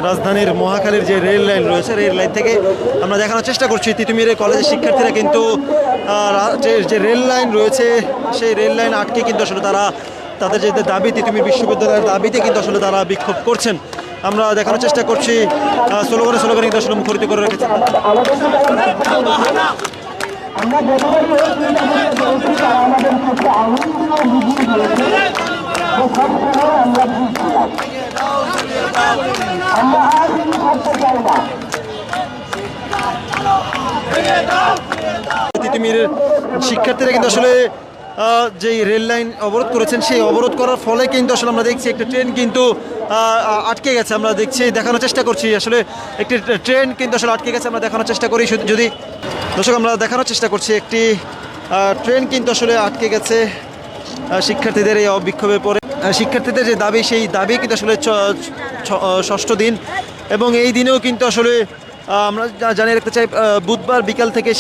রাজধানীর মহাখালীর যে rail line রয়েছে, রেল লাইন থেকে আমরা দেখানোর চেষ্টা করছি তিতুমিরের কলেজের শিক্ষার্থীরা কিন্তু যে রেল লাইন রয়েছে সেই রেল লাইন আটকে কিন্তু আসলে তারা তাদের যে দাবি, তিতুমির বিশ্ববিদ্যালয়ের দাবিতে কিন্তু আসলে তারা বিক্ষোভ করছেন। আমরা দেখানোর চেষ্টা করছি স্লোগানে কিন্তু আসলে মুখরিত করে রেখেছে। তিতুমিরের শিক্ষার্থীরা কিন্তু আসলে যে রেল লাইন অবরোধ করেছেন, সেই অবরোধ করার ফলে কিন্তু আসলে আমরা দেখছি একটা ট্রেন কিন্তু আটকে গেছে। আমরা দেখছি, দেখানোর চেষ্টা করছি আসলে একটি ট্রেন কিন্তু আসলে আটকে গেছে। আমরা দেখানোর চেষ্টা করি, যদি দর্শক আমরা দেখানোর চেষ্টা করছি একটি ট্রেন কিন্তু আসলে আটকে গেছে শিক্ষার্থীদের এই বিক্ষোভের পরে। শিক্ষার্থীদের যে দাবি, সেই দাবি কিন্তু আসলে ষষ্ঠ দিন, এবং এই দিনেও কিন্তু আসলে আমরা জানিয়ে রাখতে চাই বুধবার বিকাল থেকে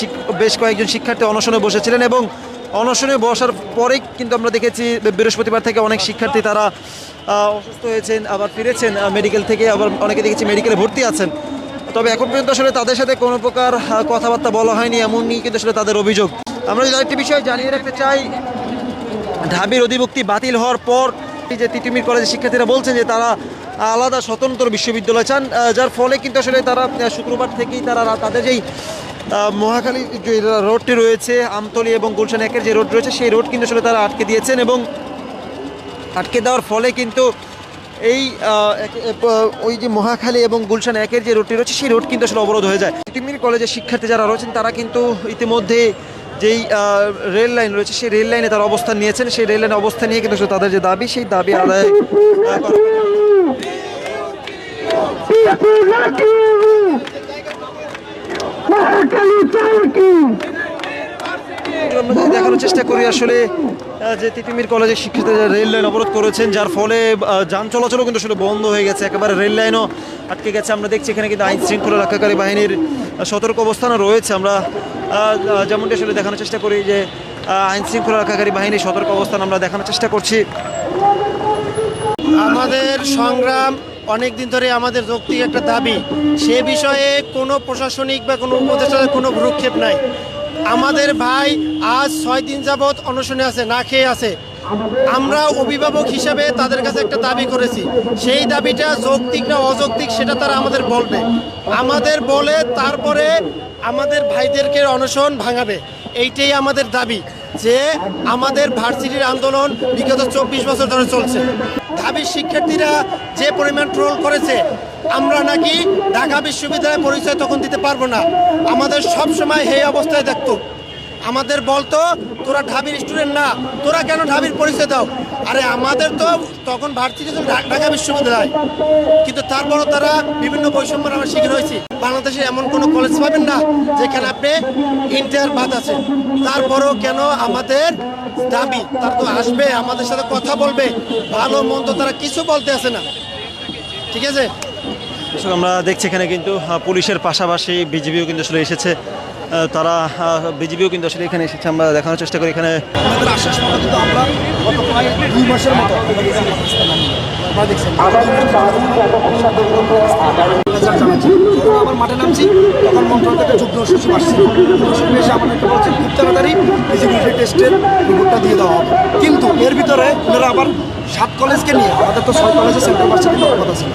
বেশ কয়েকজন শিক্ষার্থী অনশনে বসেছিলেন, এবং অনশনে বসার পরেই কিন্তু আমরা দেখেছি বৃহস্পতিবার থেকে অনেক শিক্ষার্থী তারা অসুস্থ হয়েছেন, আবার ফিরেছেন মেডিকেল থেকে, আবার অনেকে দেখেছি মেডিকেলে ভর্তি আছেন। তবে এখন পর্যন্ত আসলে তাদের সাথে কোনো প্রকার কথাবার্তা বলা হয়নি, এমনই কিন্তু আসলে তাদের অভিযোগ। আমরা যদি আরেকটি বিষয় জানিয়ে রাখতে চাই, ঢাবির অধিভুক্তি বাতিল হওয়ার পর যে তিতুমির কলেজের শিক্ষার্থীরা বলছেন যে তারা আলাদা স্বতন্ত্র বিশ্ববিদ্যালয় চান, যার ফলে কিন্তু আসলে তারা শুক্রবার থেকেই তাদের যেই মহাখালী যে রোডটি রয়েছে, আমতলী এবং গুলশান একের যে রোড রয়েছে, সেই রোড কিন্তু আসলে তারা আটকে দিয়েছেন, এবং আটকে দেওয়ার ফলে কিন্তু এই ওই যে মহাখালী এবং গুলশান একের যে রোডটি রয়েছে, সেই রোড কিন্তু আসলে অবরোধ হয়ে যায়। তিতুমির কলেজের শিক্ষার্থী যারা রয়েছেন তারা কিন্তু ইতিমধ্যে যেই রেল লাইন রয়েছে, সেই রেল লাইনে তারা অবস্থান নিয়েছেন। সেই রেল লাইনে অবস্থান নিয়ে কিন্তু তাদের যে দাবি, সেই দাবি আদায় দেখানোর চেষ্টা করি আসলে যে তিতুমির কলেজের শিক্ষার্থীরা রেল লাইন অবরোধ করেছেন, যার ফলে যান চলাচলও কিন্তু আসলে বন্ধ হয়ে গেছে, একেবারে রেল লাইনও আটকে গেছে। আমরা দেখছি এখানে কিন্তু আইন শৃঙ্খলা রক্ষাকারী বাহিনীর সতর্ক অবস্থানও রয়েছে। আমরা যেমনটি আসলে দেখানোর চেষ্টা করি যে আইন শৃঙ্খলা রক্ষাকারী বাহিনীর সতর্ক অবস্থান আমরা দেখানোর চেষ্টা করছি। আমাদের সংগ্রাম অনেক দিন ধরে, আমাদের যৌক্তিক একটা দাবি, সে বিষয়ে কোনো প্রশাসনিক বা কোনো উপদেষ্টার কোনো ভ্রুক্ষেপ নাই। আমাদের ভাই আজ 6 দিন যাবৎ অনশনে আছে, না খেয়ে আছে। আমরা অভিভাবক হিসাবে তাদের কাছে একটা দাবি করেছি, সেই দাবিটা যৌক্তিক না অযৌক্তিক সেটা তারা আমাদের বলবে, আমাদের বলে তারপরে আমাদের ভাইদেরকে অনশন ভাঙাবে। এইটাই আমাদের দাবি, যে আমাদের ভার্সিটির আন্দোলন বিগত 24 বছর ধরে চলছে। ঢাবির শিক্ষার্থীরা যে পরিমাণ ট্রোল করেছে, আমরা নাকি ঢাকা বিশ্ববিদ্যালয়ের পরিচয় তখন দিতে পারবো না। আমাদের সব সময় এই অবস্থায় দেখতো, আমাদের বলতো তোরা ঢাবির স্টুডেন্ট না, তোরা কেন ঢাবির পরিচয় দাও? আরে আমাদের তো তখন ভার্সিটি ঢাকা বিশ্ববিদ্যালয়, কিন্তু তারপরও তারা বিভিন্ন বৈষম্যের আমরা শিকার হয়েছি। বাংলাদেশে এমন কোনো কলেজ পাবেন না যেখানে আপনি ইন্টার বাদ আছে। তারপরও কেন আমাদের দাবি, তারা তো আসবে, আমাদের সাথে কথা বলবে, ভালো মন্দ তারা কিছু বলতে আসে না। ঠিক আছে, আমরা দেখছি এখানে কিন্তু পুলিশের পাশাপাশি বিজিবিও কিন্তু আসলে এসেছে, তারা বিজিবিও কিন্তু আসলে এখানে এসেছে। আমরা দেখানোর চেষ্টা করি এখানে আমাদের আশ্বাস মতো কিন্তু আমরা গত প্রায় 2 মাসের মতো আবার মাঠে নামছি, তখন মন্ত্রণালয়ের যুগ্ম সচিব আসছে, সচিব এসে আমাদেরকে বলছেন খুব তাড়াতাড়ি ফিজিক্যাল টেস্টের রিপোর্টটা দিয়ে দেওয়া হবে। কিন্তু এর ভিতরে ওনারা আবার 7 কলেজকে নিয়ে, আমাদের তো 6 কলেজে সেন্ট্রাল ভার্সিটির কথা ছিল,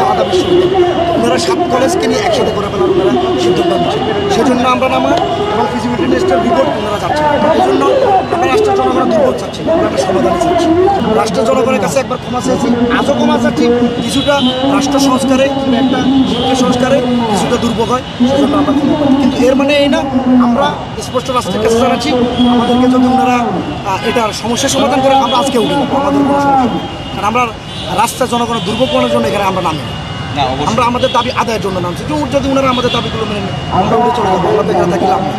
আলাদা বিশ্ববিদ্যালয়, ওনারা 7 কলেজকে নিয়ে একসাথে করে ফেলার ওনারা সিদ্ধান্ত নিচ্ছে। সেজন্য আমরা নামা এবং ফিজিবিলিটি টেস্টের রিপোর্ট ওনারা যাচ্ছে। এই জন্য আমরা রাষ্ট্রের জনগণের দুর্ভোগ চাচ্ছি, আমরা একটা সমাধান চাচ্ছি। রাষ্ট্রের জনগণের কাছে একবার ক্ষমা চেয়েছি, আজও ক্ষমা চাচ্ছি। কিছুটা রাষ্ট্র সংস্কারে, একটা শিক্ষা সংস্কারে কিছুটা দুর্ভোগ হয়, সেজন্য আমরা ক্ষমা পাই। কিন্তু এর মানে এই না, আমরা স্পষ্ট রাষ্ট্রের কাছে জানাচ্ছি, আমাদেরকে যদি ওনারা এটার সমস্যার সমাধান করে, আমরা আজকে উঠি, আমাদের কোনো সমস্যা নেই। কারণ আমরা রাষ্ট্রের জনগণের দুর্ভোগ করার জন্য এখানে আমরা নামি, আমরা আমাদের দাবি আদায়ের জন্য নামছি। যদি ওনারা আমাদের দাবিগুলো মেনে নেন, আমরা উঠে চলে যাবো, আমাদের এখানে থাকি লাভ নেই।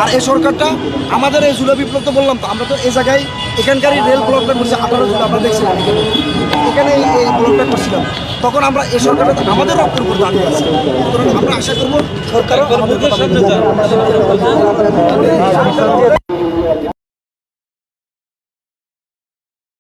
আর এই সরকারটা আমাদের এই জুলাই বিপ্লব তো বললাম তো, আমরা তো এই জায়গায় এখানকারই রেল ব্লকটা করছি 18 জুলাই, আমরা দেখছিলাম এখানে এই ব্লকটা করছিলাম, তখন আমরা এই সরকারটা আমাদের রক্তের উপর দাঁড়িয়ে আছে। সুতরাং আমরা আশা করবো সরকারও আমাদের